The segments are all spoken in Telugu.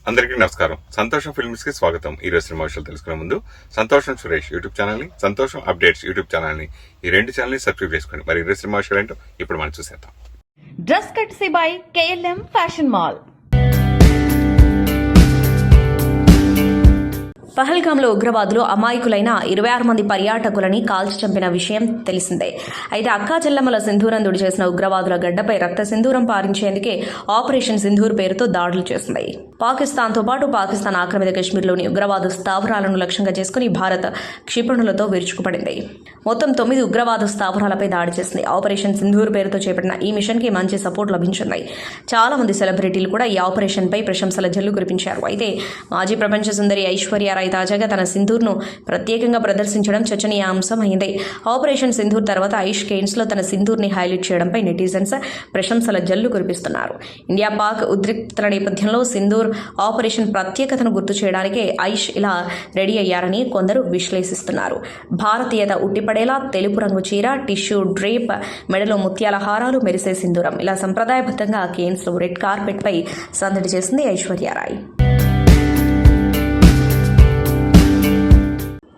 అందరికీ నమస్కారం. సంతోషం ఫిల్మ్స్ కి స్వాగతం. ఈ రోజు సినిమా విషయాలు తెలుసుకునే ముందు సంతోషం సురేష్ యూట్యూబ్ ఛానల్ ని, సంతోషం అప్డేట్స్ యూట్యూబ్ ఛానల్ ని, ఈ రెండు ఛానల్ ని సబ్స్క్రైబ్ చేసుకోండి. మరి ఈ రోజు సినిమా విషయాలు ఏంటో ఇప్పుడు మనం చూసేద్దాం. Dress courtesy by KLM fashion mall. పహల్గాంలో ఉగ్రవాదులు అమాయకులైన 26 మంది పర్యాటకులని కాల్చి చంపిన విషయం తెలిసిందే. అయితే అక్కా చెల్లమ్మల సింధూరం దుడి చేసిన ఉగ్రవాదుల గడ్డపై రక్త సింధూరం పారించేందుకే ఆపరేషన్ సింధూర్ పేరుతో దాడులు చేసింది. పాకిస్తాన్తో పాటు పాకిస్తాన్ ఆక్రమిత కశ్మీర్లోని ఉగ్రవాద స్థావరాలను లక్ష్యంగా చేసుకుని భారత్ క్షిపణులతో విరుచుకుపడింది. మొత్తం 9 ఉగ్రవాద స్థావరాలపై దాడి చేసింది. ఆపరేషన్ సింధూర్ పేరుతో చేపట్టిన ఈ మిషన్ కి మంచి సపోర్ట్ లభించింది. చాలా మంది సెలబ్రిటీలు కూడా ఈ ఆపరేషన్ పై ప్రశంసల జల్లు కురిపించారు. అయితే మాజీ ప్రపంచ సుందరి ఐశ్వర్య రాయ్ తాజాగా తన సింధూర్ను ప్రత్యేకంగా ప్రదర్శించడం చర్చనీయాంశం అయింది. ఆపరేషన్ సింధూర్ తర్వాత ఐష్ కేన్స్ లో తన సింధూర్ని హైలైట్ చేయడంపై నెటిజన్స్ ప్రశంసల జల్లు కురిపిస్తున్నారు. ఇండియా పాక్ ఉద్రిక్తల నేపథ్యంలో సింధూర్ ఆపరేషన్ ప్రత్యేకతను గుర్తు చేయడానికే ఐష్ ఇలా రెడీ అయ్యారని కొందరు విశ్లేషిస్తున్నారు. భారతీయత ఉట్టిపడేలా తెలుపు రంగు చీర, టిష్యూ డ్రేప్, మెడలో ముత్యాల హారాలు, మెరిసే సింధూరం ఇలా సంప్రదాయబద్ధంగా కేన్స్ లో రెడ్ కార్పెట్ పై సందడి చేసింది ఐశ్వర్య రాయ్.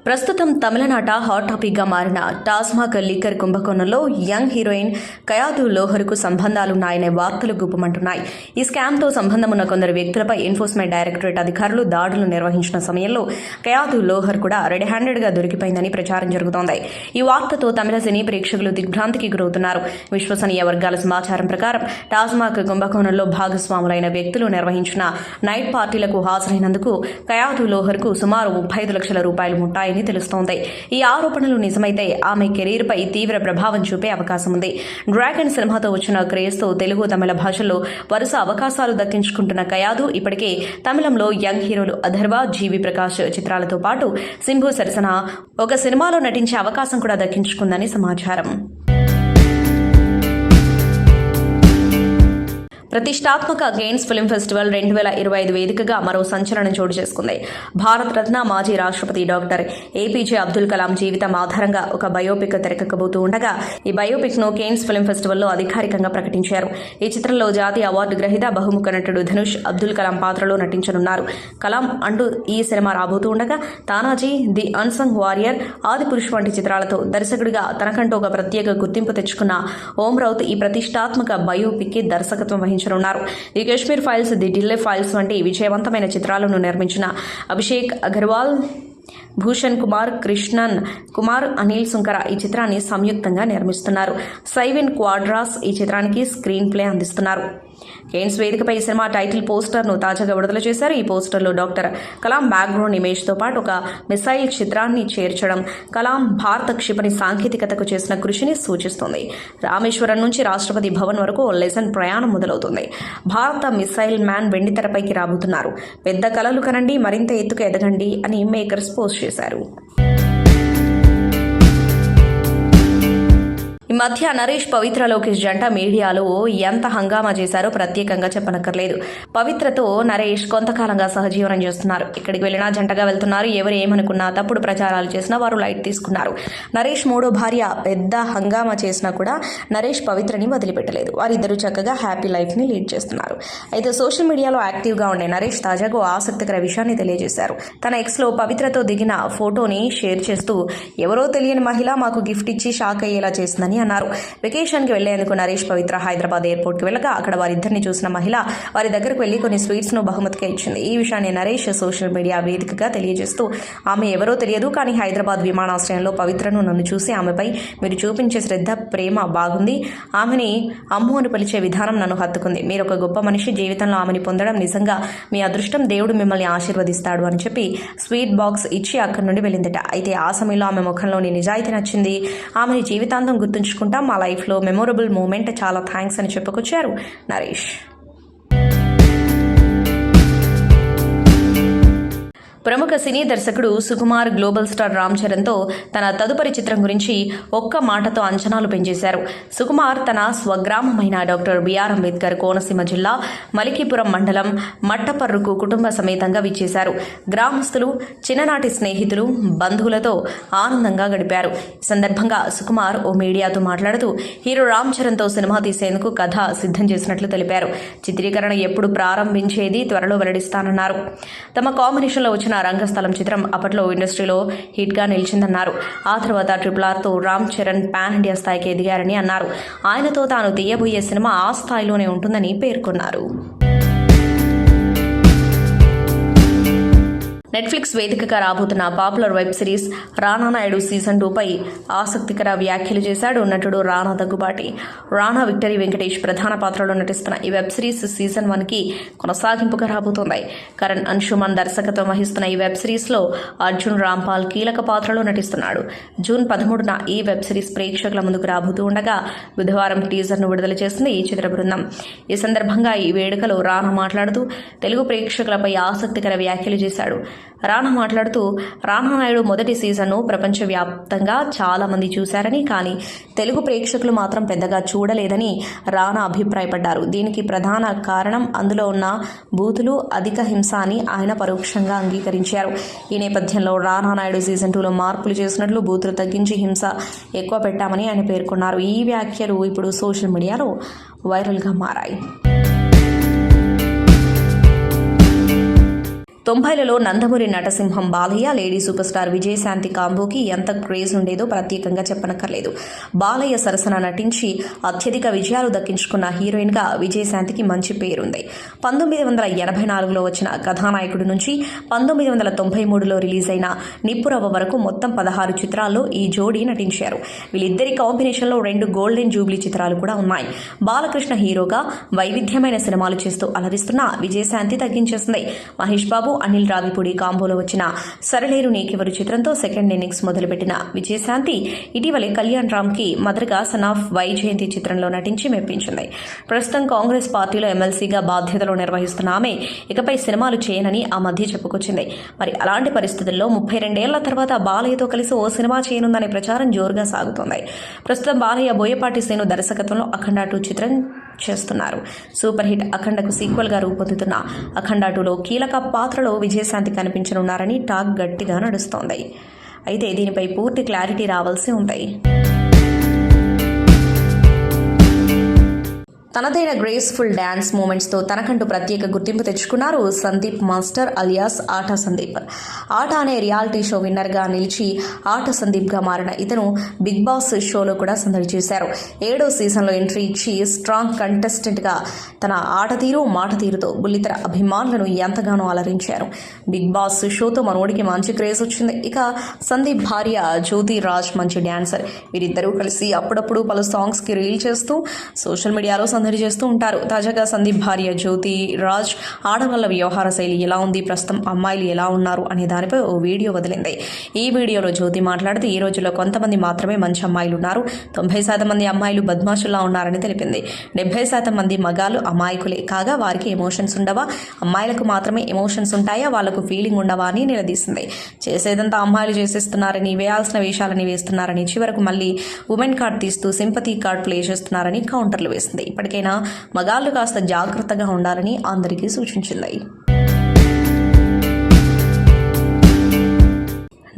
ప్రస్తుతం తమిళనాట హాట్ టాపిక్ గా మారిన టాస్మాగ్ లిక్కర్ కుంభకోణంలో యంగ్ హీరోయిన్ కయాదు లోహర్కు సంబంధాలున్నాయనే వార్తలు గుప్పమంటున్నాయి. ఈ స్కామ్ తో సంబంధం ఉన్న కొందరు వ్యక్తులపై ఎన్ఫోర్స్మెంట్ డైరెక్టరేట్ అధికారులు దాడులు నిర్వహించిన సమయంలో కయాదు లోహర్ కూడా రెడీ హ్యాండెడ్ గా దొరికిపోయిందని ప్రచారం జరుగుతోంది. ఈ వార్తతో తమిళ సినీ ప్రేక్షకులు దిగ్భ్రాంతికి గురవుతున్నారు. విశ్వసనీయ వర్గాల సమాచారం ప్రకారం టాస్మాగ్ కుంభకోణంలో భాగస్వాములైన వ్యక్తులు నిర్వహించిన నైట్ పార్టీలకు హాజరైనందుకు కయాదు లోహర్కు సుమారు 35 లక్షల రూపాయలు ముట్టాయని తెలుస్తోంది. ఈ ఆరోపణలు నిజమైతే ఆమె కెరీర్ పై తీవ్ర ప్రభావం చూపే అవకాశం ఉంది. డ్రాగన్ సినిమాతో వచ్చిన క్రేజ్ తో తెలుగు, తమిళ భాషల్లో వరుస అవకాశాలు దక్కించుకుంటున్న కయాదు ఇప్పటికే తమిళంలో యంగ్ హీరోలు అథర్వ, జీవి ప్రకాష్ చిత్రాలతో పాటు సింభు సరసన ఒక సినిమాలో నటించే అవకాశం కూడా దక్కించుకుందని సమాచారం. ప్రతిష్టాత్మక కేన్స్ ఫిల్మ్ ఫెస్టివల్ 2025 వేదికగా మరో సంచలనం చోటు చేసుకుంది. భారత రత్న మాజీ రాష్ట్రపతి డాక్టర్ APJ అబ్దుల్ కలాం జీవితం ఆధారంగా ఒక బయోపిక్ తెరకెక్కబోతూ ఉండగా ఈ బయోపిక్ ను కేన్స్ ఫిల్మ్ ఫెస్టివల్లో అధికారికంగా ప్రకటించారు. ఈ చిత్రంలో జాతీయ అవార్డు గ్రహీత బహుముఖ నటుడు ధనుష్ అబ్దుల్ కలాం పాత్రలో నటించనున్నారు. కలాం అంటూ ఈ సినిమా రాబోతూ ఉండగా Tanaji, the unsung warrior, Adipurush వంటి చిత్రాలతో దర్శకుడిగా తనకంటూ ఒక ప్రత్యేక గుర్తింపు తెచ్చుకున్న ఓం రౌత్ ఈ ప్రతిష్టాత్మక బయోపిక్ కి దర్శకత్వం వహించారు. The Kashmir files, the Delhi files వంటి విజయవంతమైన చిత్రాలను నిర్మించిన అభిషేక్ అగర్వాల్, భూషణ్ కుమార్, కృష్ణన్ కుమార్, అనిల్ సుంకర ఈ చిత్రాన్ని సంయుక్తంగా నిర్మిస్తున్నారు. సైవిన్ క్వాడ్రాస్ ఈ చిత్రానికి స్క్రీన్ ప్లే అందిస్తున్నారు. కేన్స్ వేదికపై ఈ సినిమా టైటిల్ పోస్టర్ ను తాజాగా విడుదల చేశారు. ఈ పోస్టర్ లో డాక్టర్ కలాం బ్యాక్గ్రౌండ్ ఇమేజ్ తో పాటు ఒక మిసైల్ చిత్రాన్ని చేర్చడం కలాం భారత క్షిపణి సాంకేతికతకు చేసిన కృషిని సూచిస్తుంది. రామేశ్వరం నుంచి రాష్ట్రపతి భవన్ వరకు లెసన్ ప్రయాణం మొదలవుతుంది. భారత మిసైల్ మ్యాన్ వెండితెరపైకి రాబోతున్నారు. పెద్ద కలలు కనండి, మరింత ఎత్తుకు ఎదగండి అని మేకర్స్ పోస్ట్ చేశారు. ఈ మధ్య నరేష్ పవిత్ర లోకేష్ జంట మీడియాలో ఎంత హంగామా చేశారో ప్రత్యేకంగా చెప్పనక్కర్లేదు. పవిత్రతో నరేష్ కొంతకాలంగా సహజీవనం చేస్తున్నారు. ఇక్కడికి వెళ్ళినా జంటగా వెళ్తున్నారు. ఎవరు ఏమనుకున్నా, తప్పుడు ప్రచారాలు చేసినా వారు లైట్ తీసుకున్నారు. నరేష్ మూడో భార్య పెద్ద హంగామా చేసినా కూడా నరేష్ పవిత్రని వదిలిపెట్టలేదు. వారిద్దరూ చక్కగా హ్యాపీ లైఫ్ ని లీడ్ చేస్తున్నారు. అయితే సోషల్ మీడియాలో యాక్టివ్ గా ఉండే నరేష్ తాజాగా ఆసక్తికర విషయాన్ని తెలియజేశారు. తన ఎక్స్ లో పవిత్రతో దిగిన ఫోటోని షేర్ చేస్తూ ఎవరో తెలియని మహిళ మాకు గిఫ్ట్ ఇచ్చి షాక్ అయ్యేలా చేసిందని అన్నారు. వెకేషన్ కి వెళ్లేందుకు నరేష్ పవిత్ర హైదరాబాద్ ఎయిర్పోర్ట్ కి వెళ్ళగా అక్కడ వారిద్దరిని చూసిన మహిళ వారి దగ్గరకు వెళ్లి కొన్ని స్వీట్స్ ను బహుమతిగా ఇచ్చింది. ఈ విషయాన్ని నరేష్ సోషల్ మీడియా వేదికగా తెలియజేస్తూ ఆమె ఎవరో తెలియదు, కానీ హైదరాబాద్ విమానాశ్రయంలో పవిత్రను నన్ను చూసి ఆమెపై మీరు చూపించే శ్రద్ధ, ప్రేమ బాగుంది. ఆమెని అమ్ము అని పిలిచే విధానం నన్ను హత్తుకుంది. మీరు ఒక గొప్ప మనిషి. జీవితంలో ఆమెని పొందడం నిజంగా మీ అదృష్టం. దేవుడు మిమ్మల్ని ఆశీర్వదిస్తాడు అని చెప్పి స్వీట్ బాక్స్ ఇచ్చి అక్కడి నుండి వెళ్ళిందట. అయితే ఆ సమయంలో ఆమె ముఖంలోని నిజాయితీ నచ్చింది. ఆమెని జీవితాంతం గుర్తుంచుకుంటాం. మా లైఫ్లో మెమొరబుల్ మూమెంట్, చాలా థ్యాంక్స్ అని చెప్పుకొచ్చారు నరేష్. ప్రముఖ సినీ దర్శకుడు సుకుమార్ గ్లోబల్ స్టార్ రామ్ చరణ్తో తన తదుపరి చిత్రం గురించి ఒక్క మాటతో అంచనాలు పెంచేశారు. సుకుమార్ తన స్వగ్రామమైన డాక్టర్ బిఆర్ అంబేద్కర్ కోనసీమ జిల్లా మలికీపురం మండలం మట్టపర్రుకు కుటుంబ సమేతంగా విచ్చేశారు. గ్రామస్తులు, చిన్ననాటి స్నేహితులు, బంధువులతో ఆనందంగా గడిపారు. ఈ సందర్భంగా సుకుమార్ ఓ మీడియాతో మాట్లాడుతూ హీరో రామ్ చరణ్తో సినిమా తీసేందుకు కథ సిద్ధం చేసినట్లు తెలిపారు. చిత్రీకరణ ఎప్పుడు ప్రారంభించేది త్వరలో వెల్లడిస్తానన్నారు. తమ కాంబినేషన్లో వచ్చిన రంగస్థలం చిత్రం అప్పట్లో ఇండస్ట్రీలో హిట్గా నిలిచిందన్నారు. ఆ తర్వాత RRRతో రామ్ చరణ్ పాన్ ఇండియా స్థాయికి ఎదిగారని అన్నారు. ఆయనతో తాను తీయబోయే సినిమా ఆ స్థాయిలోనే ఉంటుందని పేర్కొన్నారు. నెట్ఫ్లిక్స్ వేదికగా రాబోతున్న popular web series Rana Naidu season 2పై ఆసక్తికర వ్యాఖ్యలు చేశాడు నటుడు రానా దగ్గుబాటి. రానా విక్టరీ వెంకటేష్ ప్రధాన పాత్రలో నటిస్తున్న ఈ వెబ్ సిరీస్ సీజన్ 1కి కొనసాగింపుగా రాబోతోంది. కరణ్ అంశుమన్ దర్శకత్వం వహిస్తున్న ఈ వెబ్ సిరీస్లో అర్జున్ రాంపాల్ కీలక పాత్రలో నటిస్తున్నాడు. జూన్ 13న ఈ వెబ్ సిరీస్ ప్రేక్షకుల ముందుకు రాబోతూ ఉండగా బుధవారం టీజర్ను విడుదల చేసింది ఈ చిత్ర బృందం. ఈ సందర్భంగా ఈ వేడుకలో రానా మాట్లాడుతూ తెలుగు ప్రేక్షకులపై ఆసక్తికర వ్యాఖ్యలు చేశాడు. రానా మాట్లాడుతూ రానా నాయుడు మొదటి సీజన్ను ప్రపంచవ్యాప్తంగా చాలా మంది చూశారని, కానీ తెలుగు ప్రేక్షకులు మాత్రం పెద్దగా చూడలేదని రానా అభిప్రాయపడ్డారు. దీనికి ప్రధాన కారణం అందులో ఉన్న బూతులు, అధిక హింస అని ఆయన పరోక్షంగా అంగీకరించారు. ఈ నేపథ్యంలో రానా నాయుడు సీజన్ 2లో మార్పులు చేసినట్లు, బూతులు తగ్గించి హింస ఎక్కువ పెట్టామని ఆయన పేర్కొన్నారు. ఈ వ్యాఖ్యలు ఇప్పుడు సోషల్ మీడియాలో వైరల్గా మారాయి. 90లలో నందమూరి నటసింహం Balayya, lady super star Vijayashanti కాంబోకి ఎంత క్రేజ్ ఉండేదో ప్రత్యేకంగా చెప్పనక్కర్లేదు. బాలయ్య సరసన నటించి అత్యధిక విజయాలు దక్కించుకున్న హీరోయిన్గా విజయశాంతికి మంచి పేరుంది. 1984లో వచ్చిన కథానాయకుడి నుంచి 1993లో రిలీజ్ అయిన నిప్పురవ్వ వరకు మొత్తం 16 చిత్రాల్లో ఈ జోడీ నటించారు. వీళ్ళిద్దరి కాంబినేషన్లో 2 గోల్డెన్ జూబ్లీ చిత్రాలు కూడా ఉన్నాయి. బాలకృష్ణ హీరోగా వైవిధ్యమైన సినిమాలు చేస్తూ అలరిస్తున్న విజయశాంతి తగ్గించేసింది. మహేష్ బాబు, అనిల్ రావిపూడి కాంబోలో వచ్చిన సరళేరు నీకెవరు చిత్రంతో సెకండ్ ఇన్నింగ్స్ మొదలుపెట్టిన విజయశాంతి ఇటీవలే కళ్యాణ్ రామ్కి మదర్గా సన్ ఆఫ్ వైజయంతి చిత్రంలో నటించి మెప్పించింది. ప్రస్తుతం కాంగ్రెస్ పార్టీలో ఎమ్మెల్సీగా బాధ్యతలు నిర్వహిస్తున్న ఆమె ఇకపై సినిమాలు చేయనని ఆ మధ్య చెప్పుకొచ్చింది. మరి అలాంటి పరిస్థితుల్లో 32 ఏళ్ల తర్వాత బాలయ్యతో కలిసి ఓ సినిమా చేయనుందనే ప్రచారం జోరుగా సాగుతోంది. ప్రస్తుతం బాలయ్య బోయపాటి శ్రీను దర్శకత్వంలో అఖండ 2 చిత్రం చేస్తున్నారు. సూపర్ హిట్ అఖండకు సీక్వెల్ గా రూపొందుతున్న అఖండ 2లో కీలక పాత్రలో విజయశాంతి కనిపించనున్నారని టాక్ గట్టిగా నడుస్తోంది. అయితే దీనిపై పూర్తి క్లారిటీ రావాల్సి ఉంది. తనదైన గ్రేస్ఫుల్ డ్యాన్స్ మూమెంట్స్తో తనకంటూ ప్రత్యేక గుర్తింపు తెచ్చుకున్నారు సందీప్ మాస్టర్ అలియాస్ ఆట సందీప్. ఆట అనే రియాలిటీ షో విన్నర్గా నిలిచి ఆట సందీప్గా మారిన ఇతను బిగ్ బాస్ షోలో కూడా సందడి చేశారు. 7వ సీజన్లో ఎంట్రీ ఇచ్చి స్ట్రాంగ్ కంటెస్టెంట్గా తన ఆట తీరు, మాట తీరుతో బుల్లితెర అభిమానులను ఎంతగానో అలరించారు. బిగ్ బాస్ షోతో మనోడికి మంచి క్రేజ్ వచ్చింది. ఇక సందీప్ భార్య జ్యోతి రాజ్ మంచి డ్యాన్సర్. వీరిద్దరూ కలిసి అప్పుడప్పుడు పలు సాంగ్స్కి రీల్ చేస్తూ సోషల్ మీడియాలో సందడి చేస్తూ ఉంటారు. తాజాగా సందీప్ భార్య జ్యోతి రాజ్ ఆడవాళ్ల వ్యవహార శైలి ఎలా ఉంది, ప్రస్తుతం అమ్మాయిలు ఎలా ఉన్నారు అనే దానిపై ఓ వీడియో వదిలింది. ఈ వీడియోలో జ్యోతి మాట్లాడుతూ ఈ రోజుల్లో కొంతమంది మాత్రమే మంచి అమ్మాయిలు ఉన్నారు, 90% మంది అమ్మాయిలు బద్మాషుల్లా ఉన్నారని తెలిపింది. 70% మంది మగాళ్ళు అమాయకులే కాగా వారికి ఎమోషన్స్ ఉండవా, అమ్మాయిలకు మాత్రమే ఎమోషన్స్ ఉంటాయా, వాళ్లకు ఫీలింగ్ ఉండవా అని నిలదీసింది. చేసేదంతా అమ్మాయిలు చేసేస్తున్నారని, వేయాల్సిన వేషాలని వేస్తున్నారని, చివరకు మళ్ళీ ఉమెన్ కార్డ్ తీస్తూ సింపతి కార్డ్ ప్లే చేస్తున్నారని కౌంటర్లు వేసింది. ఇప్పటికైనా మగాళ్లు కాస్త జాగ్రత్తగా ఉండాలని అందరికీ సూచించింది.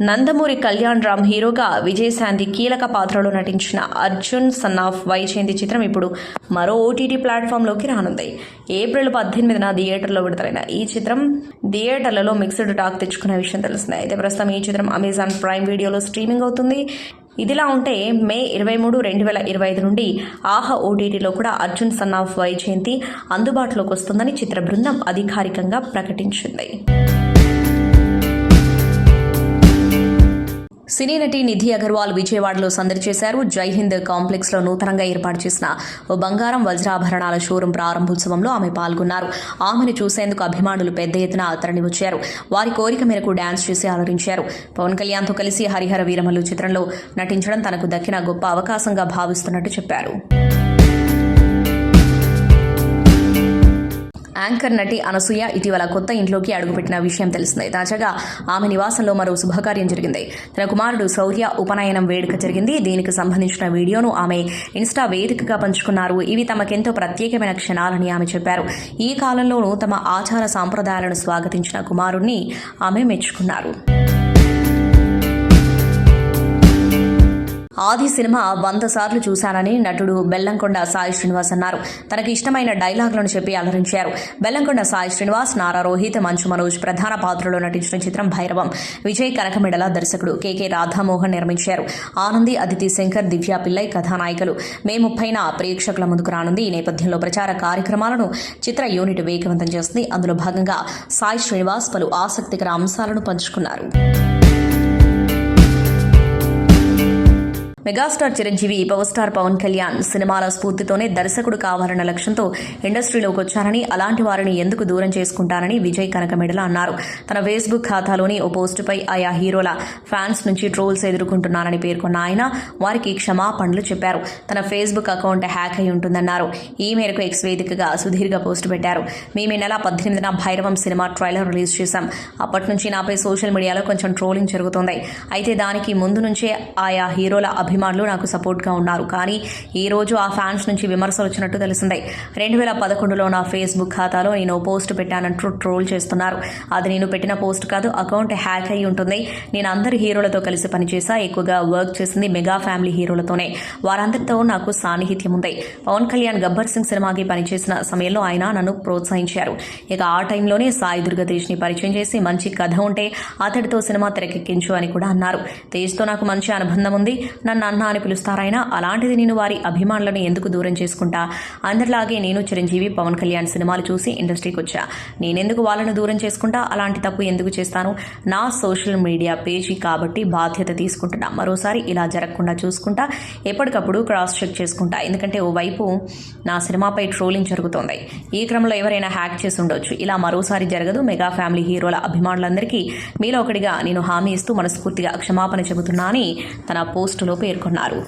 నందమూరి కళ్యాణ్ రామ్ హీరోగా విజయశాంతి కీలక పాత్రలో నటించిన అర్జున్ సన్ ఆఫ్ వైజయంతి చిత్రం ఇప్పుడు మరో OTT ప్లాట్ఫామ్లోకి రానుంది. ఏప్రిల్ 18న థియేటర్లో విడుదలైన ఈ చిత్రం థియేటర్లలో మిక్స్డ్ టాక్ తెచ్చుకునే విషయం తెలిసిందే. అయితే ప్రస్తుతం ఈ చిత్రం అమెజాన్ ప్రైమ్ వీడియోలో స్ట్రీమింగ్ అవుతుంది. ఇదిలా ఉంటే మే 23, 2025 నుండి ఆహా OTTలో కూడా అర్జున్ సన్ ఆఫ్ వైజయంతి అందుబాటులోకి వస్తుందని చిత్ర బృందం అధికారికంగా ప్రకటించింది. సినీ నటి నిధి అగర్వాల్ విజయవాడలో సందడి చేశారు. జై హింద్ కాంప్లెక్స్లో నూతనంగా ఏర్పాటు చేసిన ఓ బంగారం వజ్రాభరణాల షోరూం ప్రారంభోత్సవంలో ఆమె పాల్గొన్నారు. ఆమెను చూసేందుకు అభిమానులు పెద్ద ఎత్తున తరలి వచ్చారు. వారి కోరిక మేరకు డాన్స్ చేసి అలరించారు. పవన్ కళ్యాణ్తో కలిసి హరిహర వీరమల్లు చిత్రంలో నటించడం తనకు దక్కిన గొప్ప అవకాశంగా భావిస్తున్నట్టు చెప్పారు. యాంకర్ నటి అనసూయ ఇటీవల కొత్త ఇంట్లోకి అడుగుపెట్టిన విషయం తెలిసిందే. తాజాగా ఆమె నివాసంలో మరో శుభకార్యం జరిగింది. తన కుమారుడు శౌర్య ఉపనయనం వేడుక జరిగింది. దీనికి సంబంధించిన వీడియోను ఆమె ఇన్స్టా వేదికగా పంచుకున్నారు. ఇవి తమకెంతో ప్రత్యేకమైన క్షణాలని ఆమె చెప్పారు. ఈ కాలంలోనూ తమ ఆచార సాంప్రదాయాలను స్వాగతించిన కుమారుణ్ణి ఆమె మెచ్చుకున్నారు. ఆది సినిమా 100 సార్లు చూశానని నటుడు బెల్లంకొండ సాయి శ్రీనివాస్ అన్నారు. తనకి ఇష్టమైన డైలాగులను చెప్పి అలరించారు. బెల్లంకొండ సాయి శ్రీనివాస్, నారా రోహిత్, మంచు మనోజ్ ప్రధాన పాత్రలో నటించిన చిత్రం భైరవం. విజయ్ కనకమెడల దర్శకుడు, కె రాధామోహన్ నిర్మించారు. ఆనంది, అదితి శంకర్, దివ్యా పిల్లై కథానాయకులు. మే 30న ప్రేక్షకుల ముందుకు రానుంది. ఈ నేపథ్యంలో ప్రచార కార్యక్రమాలను చిత్ర యూనిట్ వేగవంతం చేస్తుంది. అందులో భాగంగా సాయి శ్రీనివాస్ పలు ఆసక్తికర అంశాలను పంచుకున్నారు. Megastar Chiranjeevi, power star Pawan Kalyan సినిమాల స్ఫూర్తితోనే దర్శకుడు కావాలన్న లక్ష్యంతో ఇండస్ట్రీలోకి వచ్చారని, అలాంటి వారిని ఎందుకు దూరం చేసుకుంటారని విజయ్ కనకమెడల అన్నారు. తన ఫేస్బుక్ ఖాతాలోని ఓ పోస్టుపై ఆయా హీరోల ఫ్యాన్స్ నుంచి ట్రోల్స్ ఎదుర్కొంటున్నారని పేర్కొన్న ఆయన వారికి క్షమాపణలు చెప్పారు. తన ఫేస్బుక్ అకౌంట్ హ్యాక్ అయి ఉంటుందన్నారు. ఈ మేరకు ఎక్స్ వేదికగా సుదీర్ఘ పోస్టు పెట్టారు. మేము ఈ నెల 18న భైరవం సినిమా ట్రైలర్ రిలీజ్ చేశాం. అప్పటి నుంచి నాపై సోషల్ మీడియాలో కొంచెం ట్రోలింగ్ జరుగుతోంది. అయితే దానికి ముందు నుంచే ఆయా హీరోల అభిమానులు నాకు సపోర్ట్గా ఉన్నారు. కానీ ఈ రోజు ఆ ఫ్యాన్స్ నుంచి విమర్శలు వచ్చినట్టు తెలిసిందే. 2011లో నా ఫేస్బుక్ ఖాతాలో నేను పోస్ట్ పెట్టానంటూ ట్రోల్ చేస్తున్నారు. అది నేను పెట్టిన పోస్ట్ కాదు, అకౌంట్ హ్యాక్ అయి ఉంటుంది. నేను అందరి హీరోలతో కలిసి పనిచేసా. ఎక్కువగా వర్క్ చేసింది మెగా ఫ్యామిలీ హీరోలతోనే. వారందరితో నాకు సాన్నిహిత్యం ఉంది. పవన్ కళ్యాణ్ గబ్బర్ సింగ్ సినిమాకి పనిచేసిన సమయంలో ఆయన నన్ను ప్రోత్సహించారు. ఇక ఆ టైంలోనే సాయి దుర్గా తేజ్ని పరిచయం చేసి మంచి కథ ఉంటే అతడితో సినిమా తెరకెక్కించు అని కూడా అన్నారు. తేజ్తో నాకు మంచి అనుబంధం ఉంది. నన్ను అన్న అని పిలుస్తారాయన. అలాంటిది నేను వారి అభిమానులను ఎందుకు దూరం చేసుకుంటా? అందరిలాగే నేను చిరంజీవి, పవన్ కళ్యాణ్ సినిమాలు చూసి ఇండస్ట్రీకి వచ్చా. నేనెందుకు వాళ్ళను దూరం చేసుకుంటా? అలాంటి తప్పు ఎందుకు చేస్తాను? నా సోషల్ మీడియా పేజీ కాబట్టి బాధ్యత తీసుకుంటున్నా. మరోసారి ఇలా జరగకుండా చూసుకుంటా. ఎప్పటికప్పుడు క్రాస్ చెక్ చేసుకుంటా. ఎందుకంటే ఓవైపు నా సినిమాపై ట్రోలింగ్ జరుగుతోంది. ఈ క్రమంలో ఎవరైనా హ్యాక్ చేసి ఉండొచ్చు. ఇలా మరోసారి జరగదు. మెగా ఫ్యామిలీ హీరోల అభిమానులందరికీ మీలో ఒకటిగా నేను హామీ ఇస్తూ మనస్ఫూర్తిగా క్షమాపణ చెబుతున్నా అని తన పోస్టులో పేర్కొన్నారు.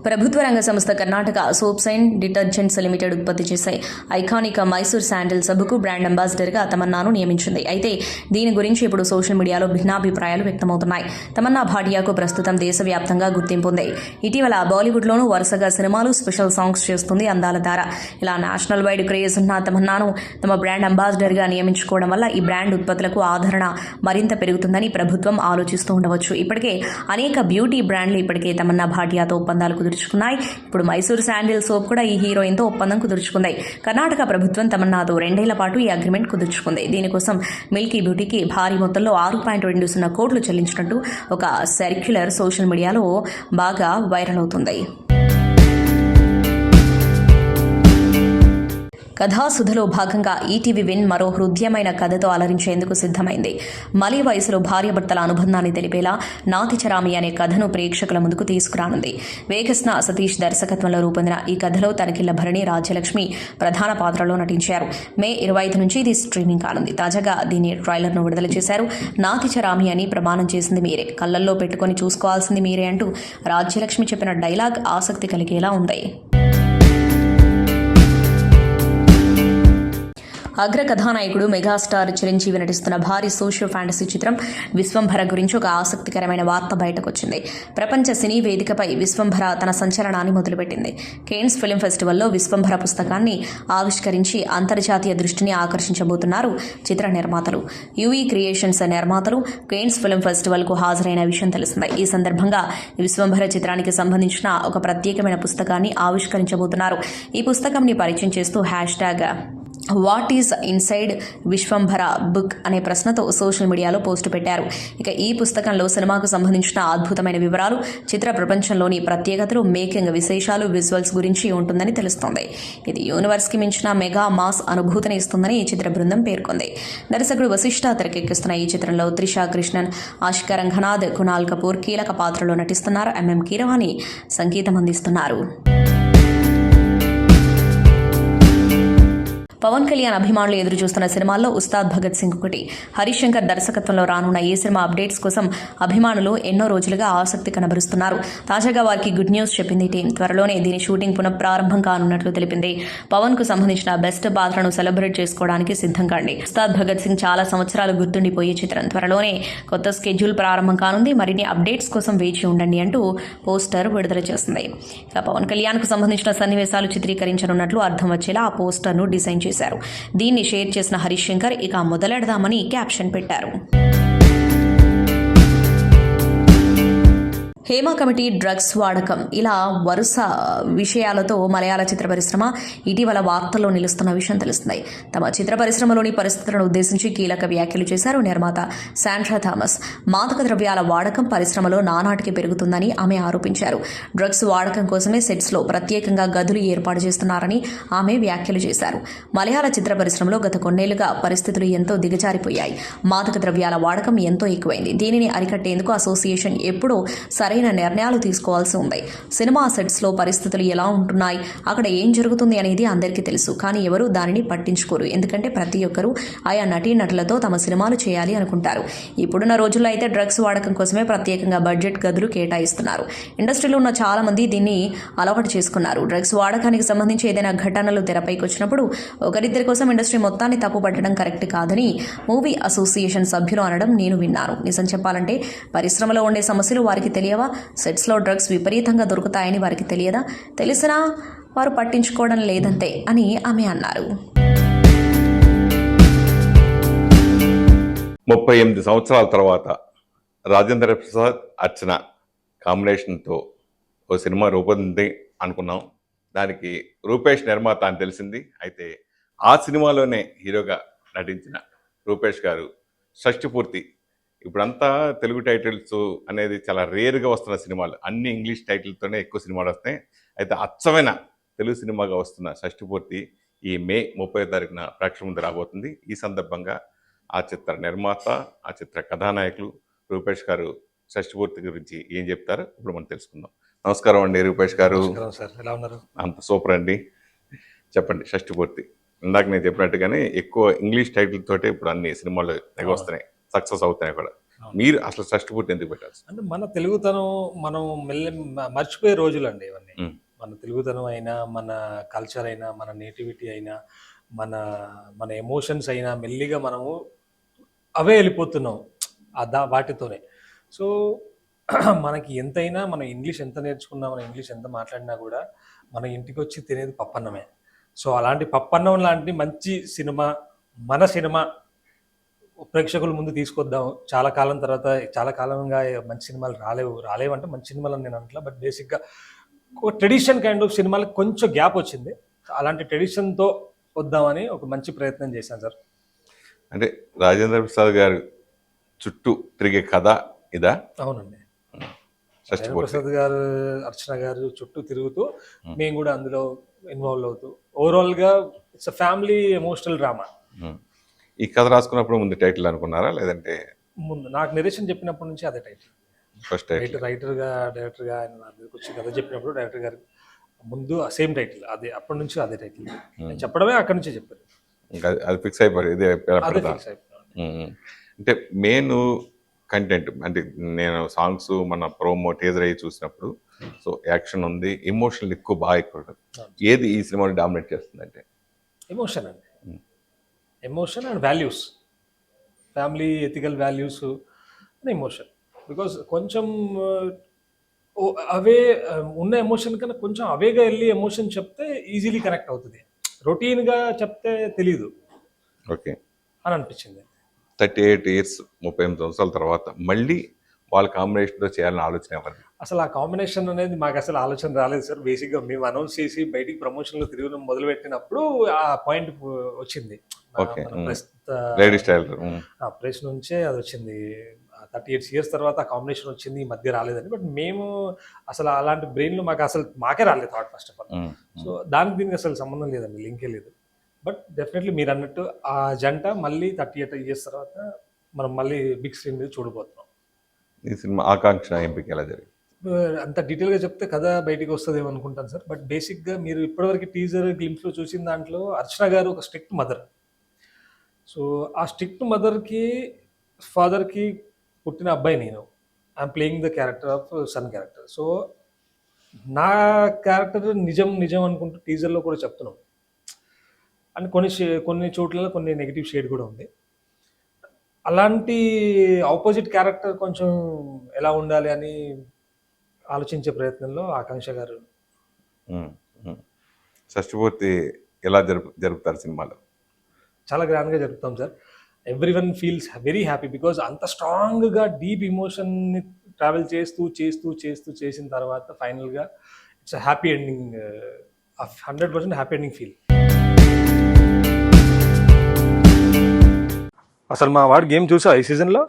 ప్రభుత్వ రంగ సంస్థ Karnataka soaps and detergents limited ఉత్పత్తి చేసే ఐకానిక్ మైసూర్ శాండిల్ సబ్బుకు బ్రాండ్ అంబాసిడర్గా తమన్నాను నియమించింది. అయితే దీని గురించి ఇప్పుడు సోషల్ మీడియాలో భిన్నాభిప్రాయాలు వ్యక్తమవుతున్నాయి. తమన్నా భాటియాకు ప్రస్తుతం దేశవ్యాప్తంగా గుర్తింపు ఉంది. ఇటీవల బాలీవుడ్లోనూ వరుసగా సినిమాలు, స్పెషల్ సాంగ్స్ చేస్తుంది అందాల తార. ఇలా నేషనల్ వైడ్ క్రేజ్ ఉన్న తమన్నాను తమ బ్రాండ్ అంబాసిడర్గా నియమించుకోవడం వల్ల ఈ బ్రాండ్ ఉత్పత్తులకు ఆదరణ మరింత పెరుగుతుందని ప్రభుత్వం ఆలోచిస్తూ ఉండవచ్చు. ఇప్పటికే అనేక బ్యూటీ బ్రాండ్లు ఇప్పటికే తమన్నా భాటియాతో ఒప్పందాలు కుదుర్చుకున్నాయి. ఇప్పుడు మైసూర్ శాండిల్ సోప్ కూడా ఈ హీరోయిన్తో ఒప్పందం కుదుర్చుకుంది. కర్ణాటక ప్రభుత్వం తమన్నాతో 2 ఏళ్ల పాటు ఈ అగ్రిమెంట్ కుదుర్చుకుంది. దీనికోసం మిల్కీ బ్యూటీకి భారీ మొత్తంలో 6.20 కోట్లు చెల్లించినట్టు ఒక సర్క్యులర్ సోషల్ మీడియాలో బాగా వైరల్ అవుతుంది. కథాసుధలో భాగంగా ఈటీవీ విన్ మరో హృదయమైన కథతో అలరించేందుకు సిద్ధమైంది. మలి వయసులో భార్యాభర్తల అనుబంధాన్ని తెలిపేలా నాతిచరామి అనే కథను ప్రేక్షకుల ముందుకు తీసుకురానుంది. వేగస్న సతీష్ దర్శకత్వంలో రూపొందిన ఈ కథలో తనకిళ్ల భరణి, రాజ్యలక్ష్మి ప్రధాన పాత్రలో నటించారు. మే 25 నుంచి ఇది స్ట్రీమింగ్ కానుంది. తాజాగా దీని ట్రైలర్ను విడుదల చేశారు. నాతిచరామి అని ప్రమాణం చేసింది మీరే, కళ్ళల్లో పెట్టుకొని చూసుకోవాల్సింది మీరే అంటూ రాజ్యలక్ష్మి చెప్పిన డైలాగ్ ఆసక్తి కలిగేలా ఉంది. అగ్ర కథానాయకుడు మెగాస్టార్ చిరంజీవి నటిస్తున్న భారీ సోషల్ ఫ్యాంటసీ చిత్రం విశ్వంభర గురించి ఒక ఆసక్తికరమైన వార్త బయటకొచ్చింది. ప్రపంచ సినీ వేదికపై విశ్వంభర తన సంచలనాన్ని మొదలుపెట్టింది. కేన్స్ ఫిల్మ్ ఫెస్టివల్లో విశ్వంభర పుస్తకాన్ని ఆవిష్కరించి అంతర్జాతీయ దృష్టిని ఆకర్షించబోతున్నారు చిత్ర నిర్మాతలు. యూఈ క్రియేషన్స్ నిర్మాతలు కేన్స్ ఫిల్మ్ ఫెస్టివల్కు హాజరైన విషయం తెలిసిందే. ఈ సందర్భంగా విశ్వంభర చిత్రానికి సంబంధించిన ఒక ప్రత్యేకమైన పుస్తకాన్ని ఆవిష్కరించబోతున్నారు. ఈ పుస్తకంని పరిచయం చేస్తూ hashtag what is inside Vishwambhara book అనే ప్రశ్నతో సోషల్ మీడియాలో పోస్టు పెట్టారు. ఇక ఈ పుస్తకంలో సినిమాకు సంబంధించిన అద్భుతమైన వివరాలు, చిత్ర ప్రపంచంలోని ప్రత్యేకతలు, మేకింగ్ విశేషాలు, విజువల్స్ గురించి ఉంటుందని తెలుస్తోంది. ఇది యూనివర్స్కి మించిన మెగా మాస్ అనుభూతిని ఇస్తుందని ఈ చిత్ర బృందం పేర్కొంది. దర్శకుడు వశిష్ఠ తెరకెక్కిస్తున్న ఈ చిత్రంలో త్రిష కృష్ణన్, ఆషికా రంగనాథ్, కునాల్ కపూర్ కీలక పాత్రలో నటిస్తున్నారు. ఎంఎం కీరవాణి సంగీతం అందిస్తున్నారు. పవన్ కళ్యాణ్ అభిమానులు ఎదురు చూస్తున్న సినిమాల్లో ఉస్తాద్ భగత్ సింగ్ ఒకటి. హరీష్ శంకర్ దర్శకత్వంలో రానున్న ఈ సినిమా అప్డేట్స్ కోసం అభిమానులు ఎన్నో రోజులుగా ఆసక్తి కనబరుస్తున్నారు. తాజాగా వారికి గుడ్ న్యూస్ చెప్పింది టీం. త్వరలోనే దీని షూటింగ్ పునఃప్రారంభం కానున్నట్లు తెలిపింది. పవన్ కు సంబంధించిన బెస్ట్ పాత్రను సెలబ్రేట్ చేసుకోవడానికి సిద్ధం కండి. ఉస్తాద్ భగత్ సింగ్ చాలా సంవత్సరాలు గుర్తుండిపోయే చిత్రం. త్వరలోనే కొత్త స్కెడ్యూల్ ప్రారంభం కానుంది. మరిన్ని అప్డేట్స్ కోసం వేచి ఉండండి అంటూ పోస్టర్ విడుదల చేస్తుంది. ఇక పవన్ కళ్యాణ్ కు సంబంధించిన సన్నివేశాలు చిత్రీకరించనున్నట్లు అర్థం వచ్చేలా ఆ పోస్టర్ ను డిజైన్ చేశారు. దీన్ని షేర్ చేసిన హరీష్ శంకర్ ఇక మొదలెడదామని క్యాప్షన్ పెట్టారు. హేమ కమిటీ డ్రగ్స్ వాడకం ఇలా వరుస విషయాలతో మలయాళ చిత్ర పరిశ్రమ ఇటీవల వార్తల్లో నిలుస్తున్న విషయం తెలుస్తుంది. తమ చిత్ర పరిశ్రమలోని పరిస్థితులను ఉద్దేశించి కీలక వ్యాఖ్యలు చేశారు నిర్మాత శాండ్రా థామస్. మాదక ద్రవ్యాల వాడకం పరిశ్రమలో నానాటికి పెరుగుతుందని ఆమె ఆరోపించారు. డ్రగ్స్ వాడకం కోసమే సెట్స్లో ప్రత్యేకంగా గదులు ఏర్పాటు చేస్తున్నారని ఆమె వ్యాఖ్యలు చేశారు. మలయాళ చిత్ర పరిశ్రమలో గత కొన్నేళ్లుగా పరిస్థితులు ఎంతో దిగజారిపోయాయి. మాదక ద్రవ్యాల వాడకం ఎంతో ఎక్కువైంది. దీనిని అరికట్టేందుకు అసోసియేషన్ ఎప్పుడూ సరైన నిర్ణయాలు తీసుకోవాల్సి ఉంది. సినిమా సెట్స్ లో పరిస్థితులు ఎలా ఉంటున్నాయి, అక్కడ ఏం జరుగుతుంది అనేది అందరికీ తెలుసు. కానీ ఎవరు దానిని పట్టించుకోరు. ఎందుకంటే ప్రతి ఒక్కరూ ఆయా నటీనటులతో తమ సినిమాలు చేయాలి అనుకుంటారు. ఇప్పుడున్న రోజుల్లో అయితే డ్రగ్స్ వాడకం కోసమే ప్రత్యేకంగా బడ్జెట్ గదులు కేటాయిస్తున్నారు. ఇండస్ట్రీలో ఉన్న చాలా మంది దీన్ని అలవాటు చేసుకున్నారు. డ్రగ్స్ వాడకానికి సంబంధించి ఏదైనా ఘటనలు తెరపైకి వచ్చినప్పుడు ఒకరిద్దరి కోసం ఇండస్ట్రీ మొత్తాన్ని తప్పు పట్టడం కరెక్ట్ కాదని మూవీ అసోసియేషన్ సభ్యులు అనడం నేను విన్నాను. నిజం చెప్పాలంటే పరిశ్రమలో ఉండే సమస్యలు వారికి తెలియవా? సెట్స్లో డ్రగ్స్ విపరీతంగా దొరుకుతాయని వారికి తెలియదా? తెలిసినా వారు పట్టించుకోవడం లేదంతే అని ఆమె అన్నారు. 38 సంవత్సరాల తర్వాత రాజేంద్ర ప్రసాద్ అర్చన కాంబినేషన్తో ఓ సినిమా రూపొందింది అనుకున్నాం. దానికి రూపేష్ నిర్మాత అని తెలిసింది. అయితే ఆ సినిమాలోనే హీరోగా నటించిన రూపేష్ గారు షష్టి పూర్తి, ఇప్పుడంతా తెలుగు టైటిల్స్ అనేది చాలా రేర్గా వస్తున్న సినిమాలు, అన్ని ఇంగ్లీష్ టైటిల్తోనే ఎక్కువ సినిమాలు వస్తాయి. అయితే అచ్చమైన తెలుగు సినిమాగా వస్తున్న షష్టి పూర్తి ఈ మే 30వ తారీఖున ప్రేక్షకుల ముందు రాబోతుంది. ఈ సందర్భంగా ఆ చిత్ర నిర్మాత, ఆ చిత్ర కథానాయకులు రూపేష్ గారు షష్టి పూర్తి గురించి ఏం చెప్తారో ఇప్పుడు మనం తెలుసుకుందాం. నమస్కారం అండి రూపేష్ గారు. సార్, ఎలా ఉన్నారు? అంత సూపర్ అండి. చెప్పండి షష్టి పూర్తి. ఇందాక నేను చెప్పినట్టుగానే ఎక్కువ ఇంగ్లీష్ టైటిల్ తోటే ఇప్పుడు అన్ని సినిమాలు తెగ వస్తున్నాయి, సక్సెస్ అవుతున్నాయి కూడా. మీరు అసలు షష్టి పూర్తి ఎందుకు పెట్టారు? అంటే మన తెలుగుతనం మనం మర్చిపోయే రోజులు అండి ఇవన్నీ. మన తెలుగుతనం అయినా, మన కల్చర్ అయినా, మన నేటివిటీ అయినా, మన మన ఎమోషన్స్ అయినా మెల్లిగా మనము అవే వెళ్ళిపోతున్నాం వాటితోనే. సో మనకి ఎంతైనా మనం ఇంగ్లీష్ ఎంత నేర్చుకున్నా, మనం ఇంగ్లీష్ ఎంత మాట్లాడినా కూడా మన ఇంటికి వచ్చి తినేది పప్పన్నమే. సో అలాంటి పప్పన్నం లాంటి మంచి సినిమా, మన సినిమా ప్రేక్షకుల ముందు తీసుకొద్దాం. చాలా కాలం తర్వాత, చాలా కాలంగా మంచి సినిమాలు రాలేవు అంటే మంచి సినిమాలు నేను అంటలా, బట్ బేసిక్గా ఒక ట్రెడిషన్ కైండ్ ఆఫ్ సినిమాలకు కొంచెం గ్యాప్ వచ్చింది. అలాంటి ట్రెడిషన్తో వద్దామని ఒక మంచి ప్రయత్నం చేశాను సార్. అంటే రాజేంద్ర ప్రసాద్ గారు చుట్టూ తిరిగే కథ ఇదా? అవునండి. షష్టి పూర్తి ప్రసాద్ గారు, అర్చన గారు చుట్టూ తిరుగుతూ మేము కూడా అందులో ఇన్వాల్వ్ అవుతూ ఓవరాల్గా it's a family emotional drama. ఈ కథ రాసుకున్నప్పుడు ముందు టైటిల్ అనుకున్నారా, లేదంటే ముందు నాకు నిరేషన్ చెప్పినప్పటి నుంచి అదే టైటిల్. ఫస్ట్ టైటిల్ రైటర్గా, డైరెక్టర్గా ఆయన నా దగ్గరికి వచ్చి కథ చెప్పినప్పుడు డైరెక్టర్ గారు ముందు సేమ్ టైటిల్, అదే అప్పటి నుంచి అదే టైటిల్ నేను చెప్పడమే, అక్కడి నుంచే చెప్పారు. అది ఫిక్స్ అయిపోయి ఇదే ఫిక్స్ అయిపోయింది. అంటే మెయిన్ కంటెంట్ అంటే నేను సాంగ్స్, మన ప్రోమో, టీజర్ అయ్యి చూసినప్పుడు సో యాక్షన్ ఉంది, ఎమోషనల్ బాగా ఎక్కువ ఉంటుంది. ఏది ఈ సినిమాని డామినేట్ చేస్తుంది అంటే? ఎమోషన్ అండి. Emotion and values, family ethical values and emotion. Because కొంచెం అవే ఉన్న ఎమోషన్ కన్నా కొంచెం అవేగా వెళ్ళి ఎమోషన్ చెప్తే ఈజీలీ కనెక్ట్ అవుతుంది. రొటీన్గా చెప్తే తెలీదు ఓకే అని అనిపించింది. 38 ఇయర్స్ 38 సంవత్సరాల తర్వాత మళ్ళీ వాళ్ళ కాంబినేషన్తో చేయాలని ఆలోచన ఎవరు? అసలు ఆ కాంబినేషన్ అనేది మాకు అసలు ఆలోచన రాలేదు సార్. బేసిక్గా మేము అనౌన్స్ చేసి బయటికి ప్రమోషన్లో తిరగడం మొదలు పెట్టినప్పుడు ఆ పాయింట్ వచ్చింది. ప్రెస్ నుంచే అది వచ్చింది. 38 ఇయర్స్ తర్వాత ఆ కాంబినేషన్ వచ్చింది, ఈ మధ్య రాలేదని. బట్ మేము అసలు అలాంటి బ్రెయిన్లో మాకే రాలేదు thought first of all. So దానికి దీనికి అసలు సంబంధం లేదండి, లింకే లేదు. బట్ డెఫినెట్లీ మీరు అన్నట్టు ఆ జంట మళ్ళీ 38 ఇయర్స్ తర్వాత మనం మళ్ళీ బిగ్ స్క్రీన్ మీద చూడబోతున్నాం. ఈ సినిమా ఆకాంక్ష ఎంపిక ఎలా జరిగింది? అంత డీటెయిల్గా చెప్తే కథ బయటికి వస్తుందేమో అనుకుంటాను సార్. బట్ బేసిక్గా మీరు ఇప్పటివరకు టీజర్ గ్లిమ్స్లో చూసిన దాంట్లో అర్చన గారు ఒక స్ట్రిక్ట్ మదర్. సో ఆ స్ట్రిక్ట్ మదర్కి ఫాదర్కి పుట్టిన అబ్బాయి నేను. I'm playing the character of sun character. So నా క్యారెక్టర్ నిజం నిజం అనుకుంటూ టీజర్లో కూడా చెప్తున్నాం. అండ్ కొన్ని చోట్ల కొన్ని నెగిటివ్ షేడ్ కూడా ఉంది. అలాంటి ఆపోజిట్ క్యారెక్టర్ కొంచెం ఎలా ఉండాలి అని ఆలోచించే ప్రయత్నంలో ఆకాంక్ష గారు. షష్ఠపూర్తి ఎలా జరుపుతారు సినిమాలో? చాలా గ్రాండ్గా జరుపుతాం sir. Every one feels very happy because అంత స్ట్రాంగ్గా డీప్ ఇమోషన్ని ట్రావెల్ చేసిన తర్వాత ఫైనల్గా it's happy ending, 100% happy ending feel. అసలు మా వాడు గేమ్ చూసా ఈ సీజన్లో?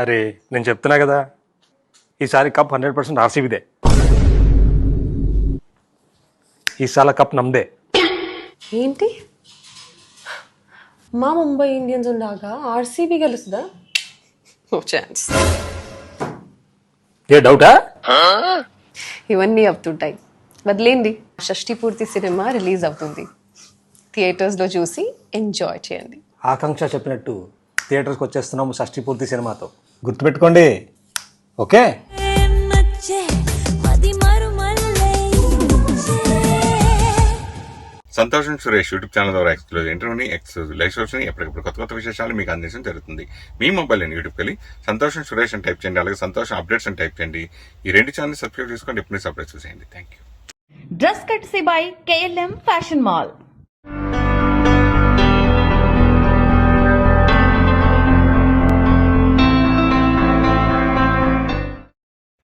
అరే నేను చెప్తున్నా కదా, ఈసారి కప్ 100% ఆర్సీబీదే. ఈసారి కప్ నమ్దే. ఏంటి మా ముంబై ఇండియన్స్ ఉండగా ఆర్సీబీ గెలుస్తుందా? No chance. ఏ డౌటా? ఇవన్నీ అవుతుంటాయి, వదిలేండి. షష్ఠి పూర్తి సినిమా రిలీజ్ అవుతుంది, థియేటర్స్లో చూసి ఎంజాయ్ చేయండి. ఆకాంక్ష చెప్పినట్టు థియేటర్స్కి వచ్చేస్తున్నాము షష్ఠి పూర్తి సినిమాతో, గుర్తుపెట్టుకోండి. ఓకే. సంతోషం సురేష్ యూట్యూబ్ ఛానల్ ద్వారా ఎక్స్క్లూజివ్ ఇంటర్వ్యూని, ఎక్స్క్లూజివ్ లైవ్ షోస్ని, ఎప్పటికప్పుడు కొత్త విశేషాలు మీకు అందించడం జరుగుతుంది. మీ మొబైల్ అని యూట్యూబ్కి వెళ్ళి సంతోషం సురేష్ అని టైప్ చేయండి, అలాగే సంతోషం అప్డేట్స్ అని టైప్ చేయండి. ఈ రెండు ఛానల్ సబ్స్క్రైబ్ చేసుకోండి, ఎప్పుడు అప్డేట్స్ చూసేయండి. Thank you. Dress courtesy by KLM fashion mall.